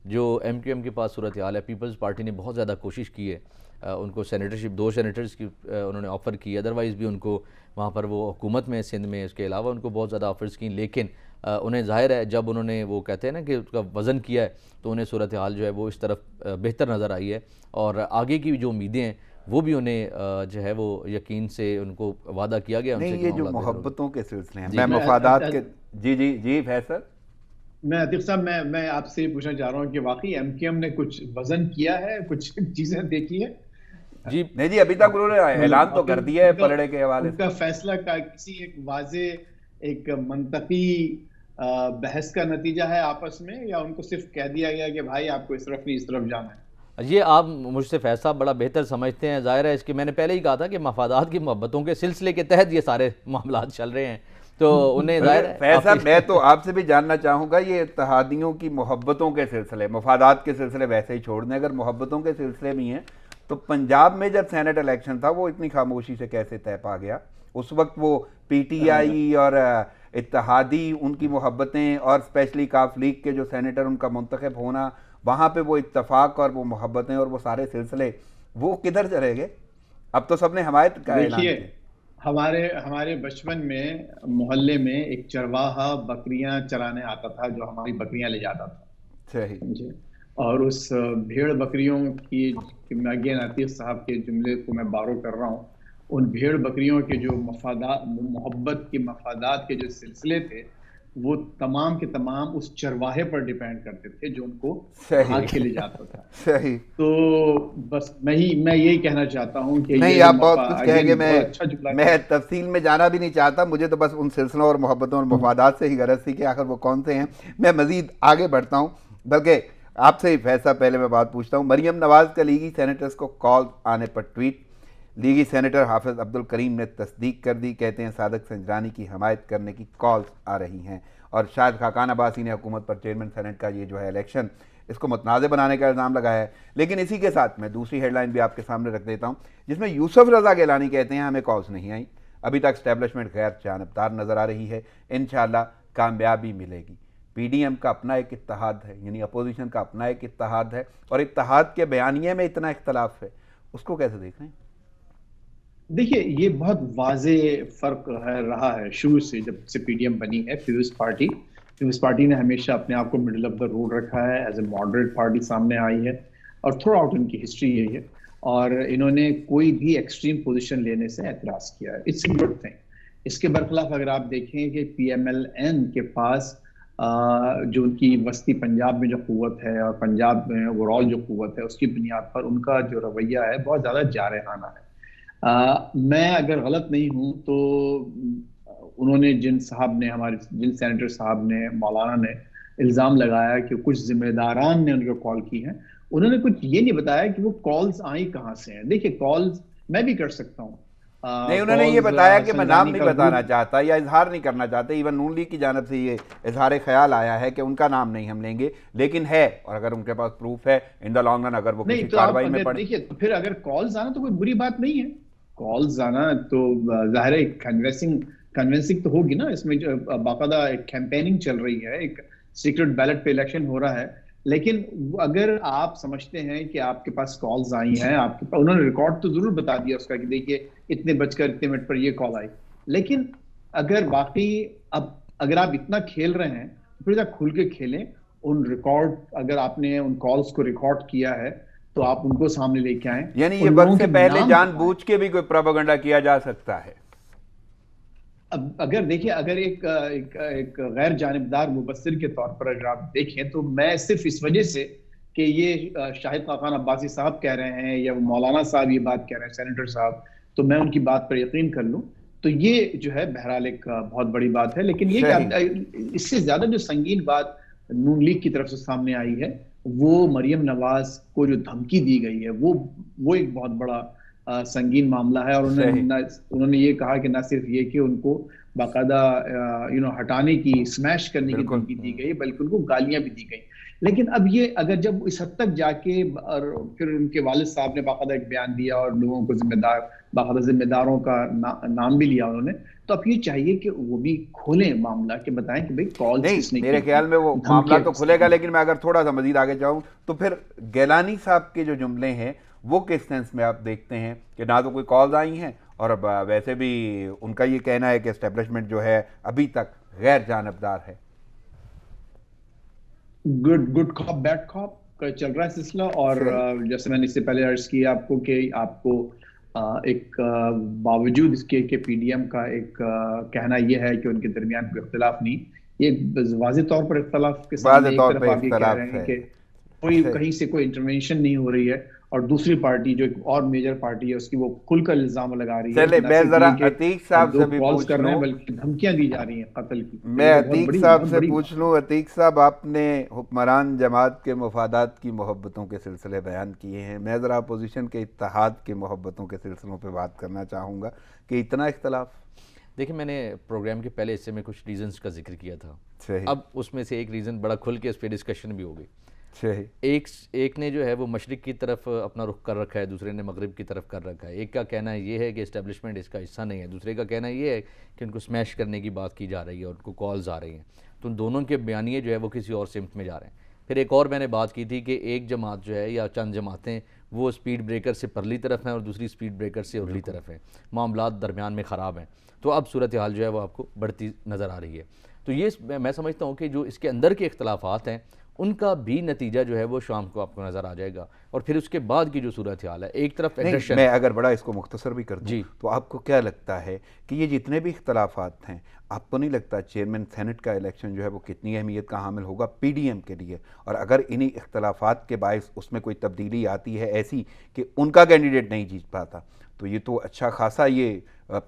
جو ایم کیو ایم کے پاس صورتحال ہے، پیپلز پارٹی نے بہت زیادہ کوشش کی ہے، ان کو سینیٹرشپ 2 سینیٹرز کی انہوں نے آفر کی، ادروائز بھی ان کو وہاں پر وہ حکومت میں سندھ میں اس کے علاوہ ان کو بہت زیادہ آفرز کی، لیکن انہیں ظاہر ہے جب انہوں نے وہ کہتے ہیں نا کہ اس کا وزن کیا ہے تو انہیں صورتحال جو ہے وہ اس طرف بہتر نظر آئی ہے، اور آگے کی جو امیدیں ہیں وہ بھی انہیں جو ہے وہ یقین سے ان کو وعدہ کیا گیا. نہیں یہ جو محبتوں کے سلسلے ہیں، میں میں مفادات کے جی فیصل، میں عتیق صاحب میں آپ سے پوچھنا چاہ رہا ہوں کہ واقعی ایم کیو ایم نے کچھ وزن کیا ہے، کچھ چیزیں دیکھی ہیں؟ جی نہیں جی ابھی تک انہوں نے اعلان تو کر دیا ہے پلڑے کے حوالے سے. ان کا فیصلہ کا کسی ایک واضح ایک منطقی بحث کا نتیجہ ہے آپس میں، یا ان کو صرف کہہ دیا گیا کہ بھائی آپ کو اس طرف نہیں اس طرف جانا ہے؟ یہ آپ مجھ سے فیض صاحب بڑا بہتر سمجھتے ہیں. ظاہر ہے اس کی میں نے پہلے ہی کہا تھا کہ مفادات کی محبتوں کے سلسلے کے تحت یہ سارے معاملات چل رہے ہیں، تو انہیں ظاہر ہے. فیض صاحب میں تو آپ سے بھی جاننا چاہوں گا، یہ اتحادیوں کی محبتوں کے سلسلے، مفادات کے سلسلے ویسے ہی چھوڑ دیں، اگر محبتوں کے سلسلے بھی ہیں تو پنجاب میں جب سینٹ الیکشن تھا وہ اتنی خاموشی سے کیسے طے پا گیا؟ اس وقت وہ پی ٹی آئی اور اتحادی ان کی محبتیں اور اسپیشلی کاف لیگ کے جو سینیٹر ان کا منتخب ہونا، وہاں پہ وہ اتفاق اور وہ محبتیں اور وہ سارے سلسلے وہ کدھر چلے گئے؟ اب تو سب نے حمایت کا اعلان کیا. ہمارے بچپن میں محلے میں ایک چرواہا بکریاں چرانے آتا تھا جو ہماری بکریاں لے جاتا تھا. صحیح. اور اس بھیڑ بکریوں کی، اگین عتیق صاحب کے جملے کو میں بارو کر رہا ہوں، ان بھیڑ بکریوں کے جو محبت کے مفادات کے جو سلسلے تھے وہ تمام کے تمام اس چرواہے پر ڈیپینڈ کرتے تھے جو ان کو بھاگ کے لے جاتا تھا. صحیح. تو بس میں یہی کہنا چاہتا ہوں کہ نہیں آپ بہت کچھ کہیں گے، میں تفصیل میں جانا بھی نہیں چاہتا، مجھے تو بس ان سلسلوں اور محبتوں اور مفادات سے ہی غرض تھی کہ آخر وہ کون سے ہیں. میں مزید آگے بڑھتا ہوں، بلکہ آپ سے ہی فیصلہ پہلے میں بات پوچھتا ہوں. مریم نواز کا لیگی سینیٹرز کو کال آنے پر ٹویٹ، لیگی سینیٹر حافظ عبدالکریم نے تصدیق کر دی، کہتے ہیں صادق سنجرانی کی حمایت کرنے کی کالز آ رہی ہیں. اور شاہد خاقان عباسی نے حکومت پر چیئرمین سینٹ کا یہ جو ہے الیکشن اس کو متنازع بنانے کا الزام لگایا ہے. لیکن اسی کے ساتھ میں دوسری ہیڈ لائن بھی آپ کے سامنے رکھ دیتا ہوں جس میں یوسف رضا گیلانی کہتے ہیں ہمیں کالز نہیں آئیں، ابھی تک اسٹیبلشمنٹ غیر جانبدار نظر آ رہی ہے، انشاءاللہ کامیابی ملے گی. پی ڈی ایم کا اپنا ایک اتحاد ہے، یعنی اپوزیشن کا اپنا ایک اتحاد ہے، اور اتحاد کے بیانیے میں اتنا اختلاف ہے، اس کو کیسے دیکھ رہے ہیں؟ دیکھیے یہ بہت واضح فرق رہا ہے شروع سے، جب سے پی ڈی ایم بنی ہے. پیپلز پارٹی نے ہمیشہ اپنے آپ کو مڈل آف دا روڈ رکھا ہے، ایز اے ماڈریٹ پارٹی سامنے آئی ہے، اور تھوڑا آؤٹ ان کی ہسٹری یہی ہے، اور انہوں نے کوئی بھی ایکسٹریم پوزیشن لینے سے اعتراض کیا ہے. It's a good thing. اس کے برخلاف اگر آپ دیکھیں کہ پی ایم ایل این کے پاس جو ان کی وسطی پنجاب میں جو قوت ہے اور پنجاب میں اوور آل جو قوت ہے، اس کی بنیاد پر ان کا جو رویہ ہے بہت زیادہ جارحانہ ہے. میں اگر غلط نہیں ہوں تو انہوں نے جن سینیٹر صاحب نے، مولانا نے الزام لگایا کہ کچھ ذمہ داران نے ان کو کال کی ہیں، انہوں نے کچھ یہ نہیں بتایا کہ وہ کالز آئیں کہاں سے ہیں. دیکھیے کالز میں بھی کر سکتا ہوں، نہیں انہوں نے یہ بتایا کہ میں نام نہیں بتانا چاہتا یا اظہار نہیں کرنا چاہتا. ایون نون لیگ کی جانب سے یہ اظہار خیال آیا ہے کہ ان کا نام نہیں ہم لیں گے، لیکن ہے، اور اگر ان کے پاس پروف ہے ان دا لانگ رن اگر وہ کسی کاروائی میں پڑے. دیکھیے تو پھر اگر کالز آنا تو کوئی بری بات نہیں ہے. کالز آنا تو ظاہر ہے کنونسنگ تو ہوگی نا، اس میں باقاعدہ ایک کیمپیننگ چل رہی ہے، ایک سیکرٹ بیلٹ پہ الیکشن ہو رہا ہے. لیکن اگر آپ سمجھتے ہیں کہ آپ کے پاس کالز آئی ہیں، آپ کے پاس، انہوں نے ریکارڈ تو ضرور بتا دیا اس کا کہ دیکھیے اتنے بج کر اتنے منٹ پر یہ کال آئی، لیکن اگر باقی اگر آپ اتنا کھیل رہے ہیں پھر کھل کے کھیلیں. ان ریکارڈ اگر آپ نے ان کالز کو ریکارڈ کیا ہے تو آپ ان کو سامنے لے کے آئیں. یعنی یہ وقت سے پہلے جان بوجھ کے بھی کوئی پروپیگنڈا کیا جا سکتا ہے. اگر دیکھیں، اگر ایک غیر جانبدار مبصر کے طور پر اگر آپ دیکھیں تو میں صرف اس وجہ سے کہ یہ شاہد خاقان عباسی صاحب کہہ رہے ہیں یا مولانا صاحب یہ بات کہہ رہے ہیں، سینیٹر صاحب، تو میں ان کی بات پر یقین کر لوں تو یہ جو ہے بہرحال ایک بہت بڑی بات ہے. لیکن یہ اس سے زیادہ جو سنگین بات نون لیگ کی طرف سے سامنے آئی ہے وہ مریم نواز کو جو دھمکی دی گئی ہے وہ ایک بہت بڑا سنگین معاملہ ہے. اور انہوں نے یہ کہا کہ نہ صرف یہ کہ ان کو باقاعدہ ہٹانے کی اسمیش کرنے کی دھمکی دی گئی بلکہ ان کو گالیاں بھی دی گئی. لیکن اب یہ اگر جب اس حد تک جا کے اور پھر ان کے والد صاحب نے باقاعدہ ایک بیان دیا اور لوگوں کو باقاعدہ ذمہ داروں کا نام بھی لیا انہوں نے, تو اب یہ چاہیے کہ وہ بھی کھولیں معاملہ, کہ بتائیں کہ بھئی کال کس نے کی. میرے خیال میں وہ معاملہ تو کھلے گا, لیکن میں اگر تھوڑا سا مزید آگے جاؤں تو پھر گیلانی صاحب کے جو جملے ہیں وہ کس سینس میں آپ دیکھتے ہیں کہ نہ تو کوئی کالز آئی ہیں, اور ویسے بھی ان کا یہ کہنا ہے کہ اسٹیبلشمنٹ جو ہے ابھی تک غیر جانبدار ہے. گڈ کاپ بیڈ کاپ کا چل رہا ہے سلسلہ. اور جیسے میں نے اس سے پہلے عرض کیا آپ کو کہ آپ کو ایک باوجود اس کے کہ پی ڈی ایم کا ایک کہنا یہ ہے کہ ان کے درمیان کوئی اختلاف نہیں, یہ واضح طور پر اختلاف کے سامنے ایک طرف آپ یہ کہہ رہے ہیں کہ کوئی کہیں سے کوئی انٹرونشن نہیں ہو رہی ہے, اور دوسری پارٹی جو ایک اور میجر پارٹی ہے اس کی وہ کھل کر الزام لگا رہی ہے. چلے میں ذرا عتیق صاحب سے بھی پوچھ لوں, بلکہ دھمکیاں دی جا رہی ہیں قتل کی. میں عتیق صاحب سے پوچھ لوں. عتیق صاحب, آپ نے حکمران جماعت کے مفادات کی محبتوں کے سلسلے بیان کیے ہیں, میں ذرا اپوزیشن کے اتحاد کے محبتوں کے سلسلوں پہ بات کرنا چاہوں گا کہ اتنا اختلاف. دیکھیں میں نے پروگرام کے پہلے حصے میں کچھ ریزنز کا ذکر کیا تھا, اب اس میں سے ایک ریزن بڑا کھل کے اس پہ ڈسکشن بھی ہو گئی. ایک نے جو ہے وہ مشرق کی طرف اپنا رخ کر رکھا ہے, دوسرے نے مغرب کی طرف کر رکھا ہے. ایک کا کہنا یہ ہے کہ اسٹیبلشمنٹ اس کا حصہ نہیں ہے, دوسرے کا کہنا یہ ہے کہ ان کو سمیش کرنے کی بات کی جا رہی ہے اور ان کو کالز آ رہی ہیں. تو ان دونوں کے بیانیے جو ہے وہ کسی اور سمت میں جا رہے ہیں. پھر ایک اور میں نے بات کی تھی کہ ایک جماعت جو ہے یا چند جماعتیں وہ اسپیڈ بریکر سے پرلی طرف ہیں اور دوسری اسپیڈ بریکر سے ارلی طرف ہیں, معاملات درمیان میں خراب ہیں. تو اب صورتحال جو ہے وہ آپ کو بڑھتی نظر آ رہی ہے. تو یہ میں سمجھتا ہوں کہ جو اس کے اندر کے اختلافات ہیں ان کا بھی نتیجہ جو ہے وہ شام کو آپ کو نظر آ جائے گا. اور پھر اس کے بعد کی جو صورتحال ہے, ایک طرف ایگریشن. میں اگر بڑا اس کو مختصر بھی کر دوں تو آپ کو کیا لگتا ہے کہ یہ جتنے بھی اختلافات ہیں, آپ کو نہیں لگتا چیئرمین سینٹ کا الیکشن جو ہے وہ کتنی اہمیت کا حامل ہوگا پی ڈی ایم کے لیے؟ اور اگر انہی اختلافات کے باعث اس میں کوئی تبدیلی آتی ہے ایسی کہ ان کا کینڈیڈیٹ نہیں جیت پاتا, تو یہ تو اچھا خاصا یہ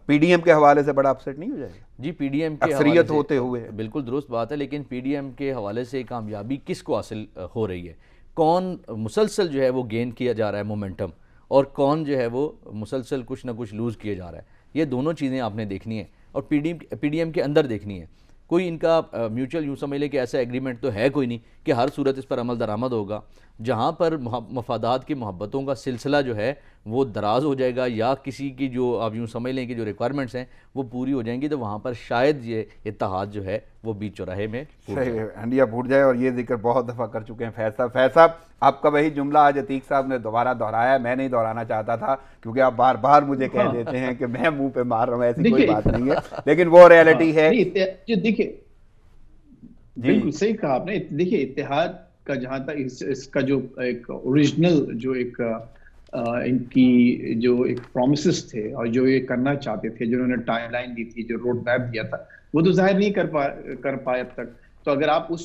پی ڈی ایم کے حوالے سے بڑا اپسیٹ نہیں ہو جائے گا؟ جی پی ڈی ایم کے اکثریت ہوتے ہوئے بالکل درست بات ہے, لیکن پی ڈی ایم کے حوالے سے کامیابی کس کو حاصل ہو رہی ہے؟ کون مسلسل جو ہے وہ گین کیا جا رہا ہے مومنٹم, اور کون جو ہے وہ مسلسل کچھ نہ کچھ لوز کیا جا رہا ہے؟ یہ دونوں چیزیں آپ نے دیکھنی ہیں اور پی ڈی ایم کے اندر دیکھنی ہے. کوئی ان کا میوچل یوں سمجھ لے کہ ایسا ایگریمنٹ تو ہے کوئی نہیں کہ ہر صورت اس پر عمل درآمد ہوگا. جہاں پر مفادات کی محبتوں کا سلسلہ جو ہے وہ دراز ہو جائے گا یا کسی کی جو آپ یوں سمجھ لیں کہ جو ریکوائرمنٹس ہیں وہ پوری ہو جائیں گی, تو وہاں پر شاید یہ اتحاد جو ہے وہ بیچ چوراہے میں ہنڈیا پھوٹ جائے. اور یہ ذکر بہت دفعہ کر چکے ہیں فیض صاحب, آپ کا وہی جملہ آج عتیق صاحب نے دوبارہ دہرایا, میں نہیں دہرانا چاہتا تھا کیونکہ آپ بار بار مجھے کہہ دیتے ہیں کہ میں منہ پہ مار رہا ہوں, ایسی کوئی بات نہیں ہے, لیکن وہ ریئلٹی ہے. دیکھیے بالکل صحیح کہا آپ نے. دیکھیے اتحاد کا جہاں تک اس کا جو ایک اوریجنل جو ایک ان کی جو ایک پرومسز تھے اور جو یہ کرنا چاہتے تھے, جو انہوں نے ٹائم لائن دی تھی, جو روڈ میپ دیا تھا, وہ تو ظاہر نہیں کر پائے اب تک. تو اگر آپ اس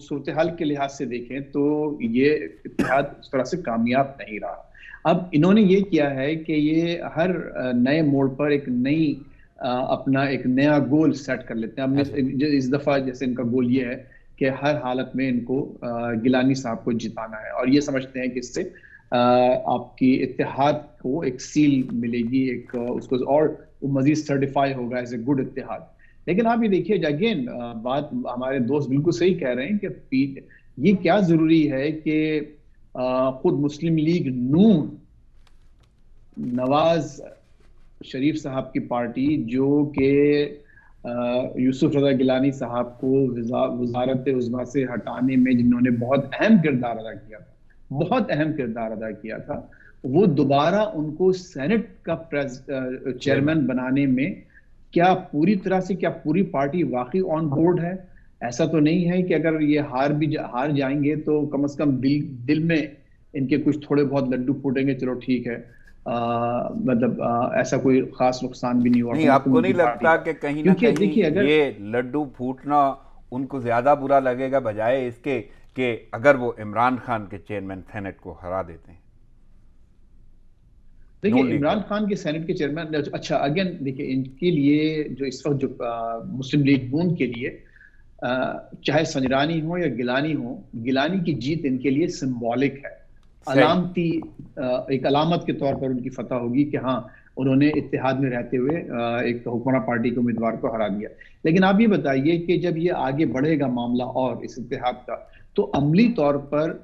صورتحال کے لحاظ سے دیکھیں تو یہ اتحاد اس طرح سے کامیاب نہیں رہا. اب انہوں نے یہ کیا ہے کہ یہ ہر نئے موڑ پر ایک نئی اپنا ایک نیا گول سیٹ کر لیتے ہیں. اب اس دفعہ جیسے ان کا گول یہ ہے کہ ہر حالت میں ان کو گیلانی صاحب کو جتانا ہے, اور یہ سمجھتے ہیں کہ اس سے آپ کی اتحاد کو ایک سیل ملے گی, ایک اس کو اور مزید سرٹیفائی ہوگا ایز اے گڈ اتحاد. لیکن آپ یہ دیکھیے اگین بات ہمارے دوست بالکل صحیح کہہ رہے ہیں کہ یہ کیا ضروری ہے کہ خود مسلم لیگ نون, نواز شریف صاحب کی پارٹی جو کہ یوسف رضا گیلانی صاحب کو وزارت عظمیٰ سے ہٹانے میں جنہوں نے بہت اہم کردار ادا کیا تھا, وہ دوبارہ ان کو سینٹ کا چیئرمین بنانے میں کیا پوری طرح سے کیا پوری پارٹی واقعی آن بورڈ ہے؟ ایسا تو نہیں ہے کہ اگر یہ ہار جائیں گے تو کم از کم دل میں ان کے کچھ تھوڑے بہت لڈو پھوٹیں گے, چلو ٹھیک ہے, مطلب ایسا کوئی خاص نقصان بھی نہیں ہوا. نہیں, آپ کو نہیں لگتا کہ کہیں نہ کہیں یہ لڈو پھوٹنا ان کو زیادہ برا لگے گا بجائے اس کے کہ اگر وہ عمران خان کے چیئرمین سینٹ کو ہرا دیتے ہیں؟ دیکھیں عمران خان کے سینٹ کے چیئرمین, اچھا اگین دیکھیں ان کے لیے جو اس وقت جو مسلم لیگ نون کے لیے چاہے سنجرانی ہو یا گیلانی ہو، گیلانی کی جیت ان کے لیے سمبولک ہے، علامتی ایک علامت کے طور پر ان کی فتح ہوگی کہ ہاں انہوں نے اتحاد میں رہتے ہوئے ایک حکمراں پارٹی کے امیدوار کو ہرا دیا۔ لیکن آپ یہ بتائیے کہ جب یہ آگے بڑھے گا معاملہ اور اس اتحاد کا، تو عملی طور پر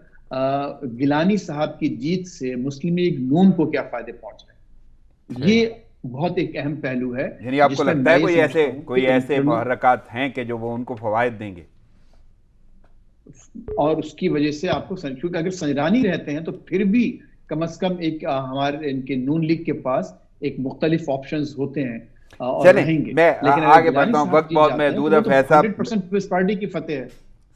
گیلانی صاحب کی جیت سے مسلم لیگ نون کو کیا فائدے پہنچ رہے ہیں؟ یہ بہت ایک اہم پہلو ہے۔ یعنی آپ کو لگتا ہے کوئی ایسے محرکات ہیں کہ جو وہ ان کو فوائد دیں گے؟ اور اس کی وجہ سے آپ کو کیونکہ اگر سنجرانی رہتے ہیں تو پھر بھی کم از کم ایک ہمارے ان کے نون لیگ کے پاس ایک مختلف آپشنز ہوتے ہیں اور رہیں گے۔ میں آگے بڑھتا ہوں، وقت بہت محدود ہے فیض صاحب، 100% پیپلز پارٹی کی فتح ہے۔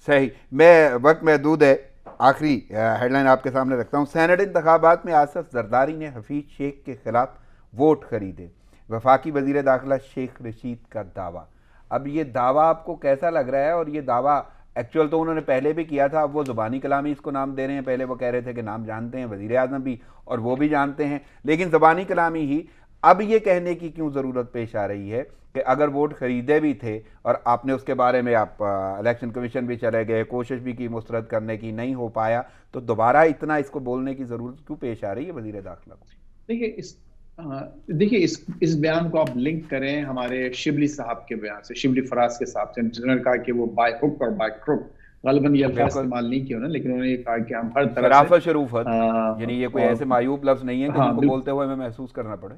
صحیح، میں وقت محدود ہے، آخری ہیڈ لائن آپ کے سامنے رکھتا ہوں۔ سینٹ انتخابات میں آصف زرداری نے حفیظ شیخ کے خلاف ووٹ خریدے، وفاقی وزیر داخلہ شیخ رشید کا دعویٰ۔ اب یہ دعویٰ آپ کو کیسا لگ رہا ہے؟ اور یہ دعویٰ ایکچوئل تو انہوں نے پہلے بھی کیا تھا، اب وہ زبانی کلامی اس کو نام دے رہے ہیں، پہلے وہ کہہ رہے تھے کہ نام جانتے ہیں، وزیر اعظم بھی اور وہ بھی جانتے ہیں، لیکن زبانی کلامی ہی اب یہ کہنے کی کیوں ضرورت پیش آ رہی ہے کہ اگر ووٹ خریدے بھی تھے اور آپ نے اس کے بارے میں آپ الیکشن کمیشن بھی چلے گئے، کوشش بھی کی مسترد کرنے کی، نہیں ہو پایا، تو دوبارہ اتنا اس کو بولنے کی ضرورت کیوں پیش آ رہی ہے وزیر داخلہ کو؟ دیکھیے اس بیان کو آپ لنک کریں ہمارے شبلی صاحب کے بیان سے، شبلی فراز کے صاحب سے، جنہوں نے کہا کہ وہ بائی ہک اور بائی کروک، غالباً یہ الفاظ استعمال نہیں کیا انہوں نے، لیکن انہوں نے یہ کہا کہ ہم ہر طرح سے شرافت شروفت، یعنی یہ کوئی ایسے معیوب لفظ نہیں ہے کہ ان کو بولتے ہوئے ہمیں محسوس کرنا پڑے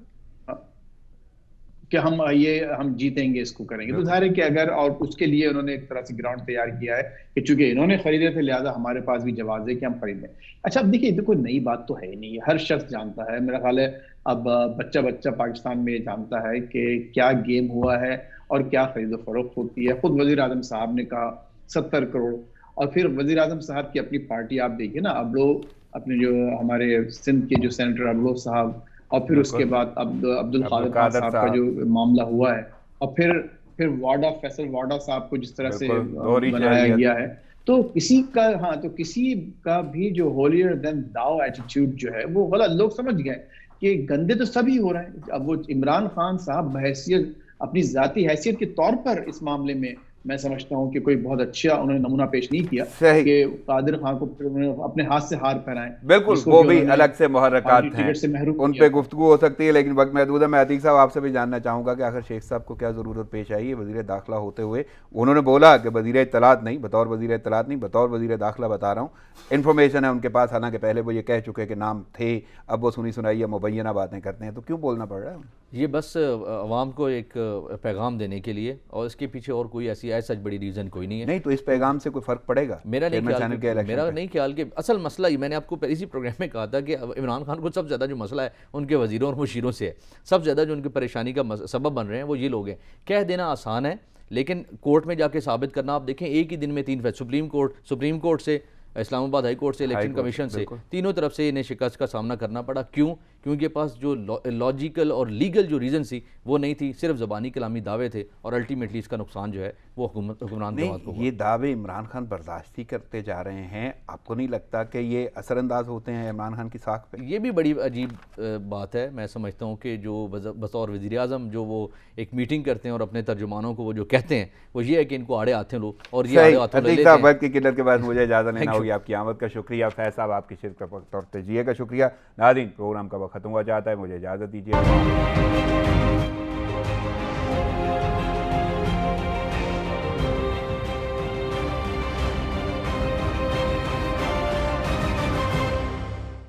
کہ ہم جیتیں گے، اس کو کریں گے۔ تو ظاہر ہے کہ اگر، اور اس کے لیے انہوں نے ایک طرح سے گراؤنڈ تیار کیا ہے کہ چونکہ انہوں نے خریدے تھے لہٰذا ہمارے پاس بھی جواز ہے کہ ہم خریدیں۔ اچھا اب دیکھیے کوئی نئی بات تو ہے ہی نہیں، ہر شخص جانتا ہے، میرا خیال ہے اب بچہ پاکستان میں جانتا ہے کہ کیا گیم ہوا ہے اور کیا خرید و فروخت ہوتی ہے۔ خود وزیر اعظم صاحب نے کہا 70 کروڑ، اور پھر وزیر اعظم صاحب کی اپنی پارٹی آپ دیکھیے نا، ابلو اپنے جو ہمارے سندھ کے جو سینیٹر ابلو صاحب، اور پھر اس کے بعد عبد القادر خان صاحب کا جو معاملہ ہوا ہے، اور پھر فیصل واڈا صاحب کو جس طرح سے بنایا گیا ہے، تو کسی کا بھی جو holier than thou ایٹیٹیوڈ جو ہے وہ لوگ سمجھ گئے کہ گندے تو سبھی ہو رہے ہیں۔ اب وہ عمران خان صاحب بحیثیت اپنی ذاتی حیثیت کے طور پر اس معاملے میں میں سمجھتا ہوں کہ کوئی بہت اچھا انہوں نے نمونہ پیش نہیں کیا کہ قادر خان کو اپنے ہاتھ سے ہار پہنائیں۔ بالکل، وہ بھی الگ سے محرکات ہیں، ان پہ گفتگو ہو سکتی ہے، لیکن وقت محدود ہے۔ میں عتیق صاحب آپ سے بھی جاننا چاہوں گا کہ آخر شیخ صاحب کو کیا ضرورت پیش آئی ہے وزیر داخلہ ہوتے ہوئے؟ انہوں نے بولا کہ وزیر اطلاعات نہیں، بطور وزیر اطلاعات نہیں، بطور وزیر داخلہ بتا رہا ہوں، انفارمیشن ہے ان کے پاس، حالانکہ پہلے وہ یہ کہہ چکے کہ نام تھے، اب وہ سنی سنائی یا مبینہ باتیں کرتے ہیں، تو کیوں بولنا پڑ رہا ہے؟ یہ بس عوام کو ایک پیغام دینے کے لیے، اور اس کے پیچھے اور کوئی ایسی سچ بڑی ریزن کوئی نہیں ہے۔ نہیں تو اس پیغام سے کوئی فرق پڑے گا؟ میرا نہیں خیال کہ اصل مسئلہ ہی، میں نے آپ کو اسی پروگرام میں کہا تھا کہ عمران خان کو سب سے زیادہ جو مسئلہ ہے ان کے وزیروں اور مشیروں سے ہے، سب سے زیادہ جو ان کی پریشانی کا سبب بن رہے ہیں وہ یہ لوگ ہیں۔ کہہ دینا آسان ہے لیکن کورٹ میں جا کے ثابت کرنا، آپ دیکھیں ایک ہی دن میں 3 سپریم کورٹ سے، اسلام آباد ہائی کورٹ سے، الیکشن کمیشن سے، تینوں طرف سے انہیں شکست کا سامنا کرنا پڑا۔ کیوں؟ کیونکہ پاس جو لاجیکل اور لیگل جو ریزن تھی وہ نہیں تھی، صرف زبانی کلامی دعوے تھے، اور الٹیمیٹلی اس کا نقصان جو ہے وہ حکمران جماعت کو ہوا۔ یہ دعوے عمران خان برداشت ہی کرتے جا رہے ہیں، آپ کو نہیں لگتا کہ یہ اثر انداز ہوتے ہیں عمران خان کی ساکھ پہ؟ یہ بھی بڑی عجیب بات ہے۔ میں سمجھتا ہوں کہ جو بطور وزیر اعظم جو وہ ایک میٹنگ کرتے ہیں اور اپنے ترجمانوں کو وہ جو کہتے ہیں وہ یہ ہے کہ ان کو آڑے ہاتھوں لو، اور یہ آڑے ہاتھوں لے لیتے ہیں۔ وقت کی قلت کے بعد مجھے اجازت لینا ہوگی، آپ کی آمد کا شکریہ، فیض صاحب آپ کی شرکت اور تجزیے کا شکریہ۔ ناظرین، پروگرام کا وقت ختم ہوا چاہتا ہے، مجھے اجازت دیجیے۔